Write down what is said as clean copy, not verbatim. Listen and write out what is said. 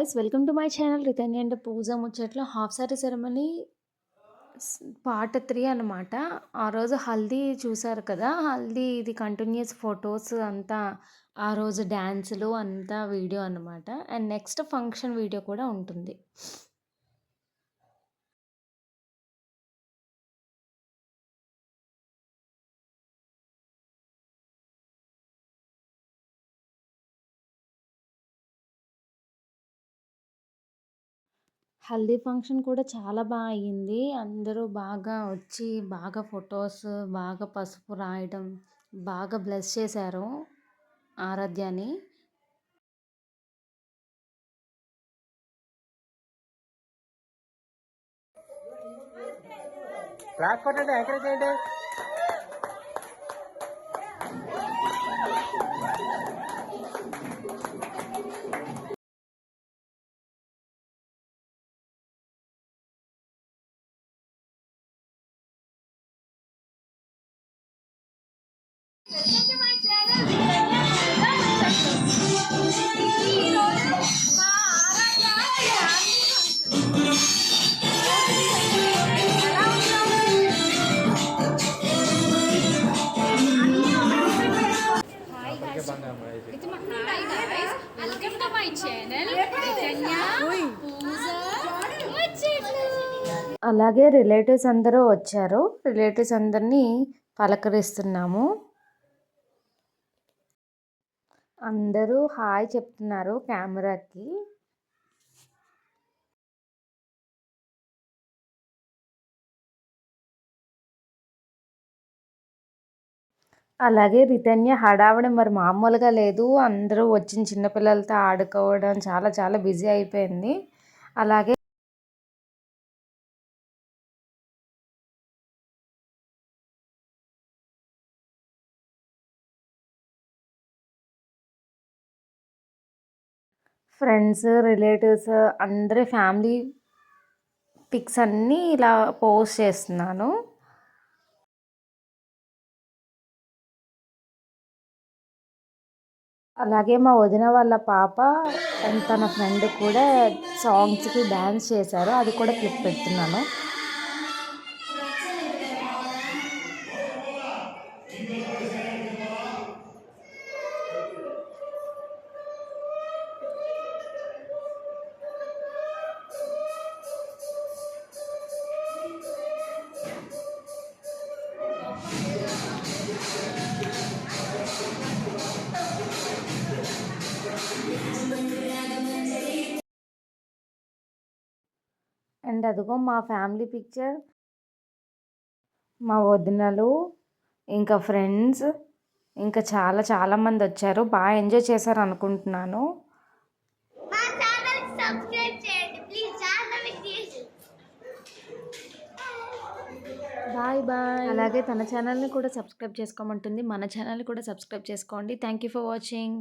Guys, welcome to my channel Ritanya and Pooja ముచ్చట్లో half sari ceremony part 3 అనమాట. ఆ రోజు హల్దీ చూసారు కదా, హల్దీ ఇది కంటిన్యూస్ ఫొటోస్ అంతా, ఆ రోజు డ్యాన్సులు అంతా వీడియో అనమాట. అండ్ నెక్స్ట్ ఫంక్షన్ వీడియో కూడా ఉంటుంది. హల్దీ ఫంక్షన్ కూడా చాలా అయ్యింది. అందరూ బాగా వచ్చి, బాగా ఫొటోస్, బాగా పసుపు రాయడం, బాగా బ్లెస్ చేశారు ఆరాధ్యని. క్లాస్ కొట్టండి, ఎంకరేజ్ చేయండి. అలాగే రిలేటివ్స్ అందరూ వచ్చారు. రిలేటివ్స్ అందరినీ పలకరిస్తున్నాము. అందరూ హాయ్ చెప్తున్నారు కెమెరాకి. అలాగే రితన్య హడావిడి మరి మామూలుగా లేదు. అందరూ వచ్చిన చిన్నపిల్లలతో ఆడుకోవడం, చాలా చాలా బిజీ అయిపోయింది. అలాగే ఫ్రెండ్స్, రిలేటివ్స్ అందరి ఫ్యామిలీ పిక్స్ అన్నీ ఇలా పోస్ట్ చేస్తున్నాను. అలాగే మా వదిన వాళ్ళ పాప అండ్ తన ఫ్రెండ్ కూడా సాంగ్స్కి డ్యాన్స్ చేశారు. అది కూడా క్లిప్ పెడుతున్నాను. అండ్ అదిగో మా ఫ్యామిలీ పిక్చర్, మా వదినలు, ఇంకా ఫ్రెండ్స్, ఇంకా చాలా చాలామంది వచ్చారు. బాగా ఎంజాయ్ చేశారు అనుకుంటున్నాను. Bye bye. అలాగే తన ఛానల్ని కూడా సబ్స్క్రైబ్ చేసుకోమంటుంది. మన ఛానల్ని కూడా సబ్స్క్రైబ్ చేసుకోండి. Thank you for watching.